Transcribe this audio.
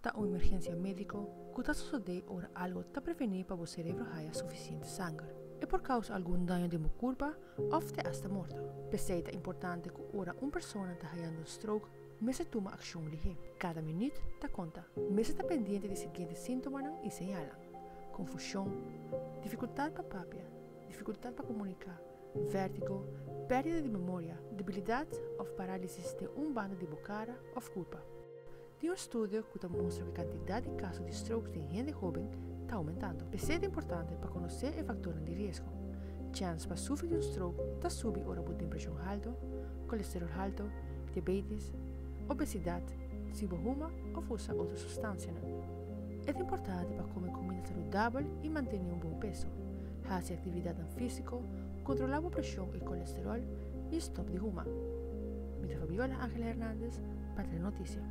está uma emergência médica que está sucedendo ou algo está prevenido para o cérebro haya suficiente sangue. E por causa algum dano de mucurpa, ou até hasta morto. Pese é importante que ora uma pessoa está havendo stroke, mas se toma ação ligeira. Cada minuto está conta, mas está pendente de seguintes sintomas e señalan: confusão, dificuldade para papia, dificuldade para comunicar, vértigo, perda de memória, debilidade ou parálise de bando de boca ou culpa. Tem um estudo que mostra que a quantidade de casos de stroke em gente jovem está aumentando. Pese é importante para conhecer os fatores de risco. Chance para sofrer de stroke está subindo ora por pressão alta, colesterol alto, diabetes, obesidade, se fuma ou usa outras substâncias. É importante para comer comida saudável e manter um bom peso, fazer atividade física, controlar a pressão e colesterol e stop de fumar. Minha Fabiola Ángela Hernández, para a notícia.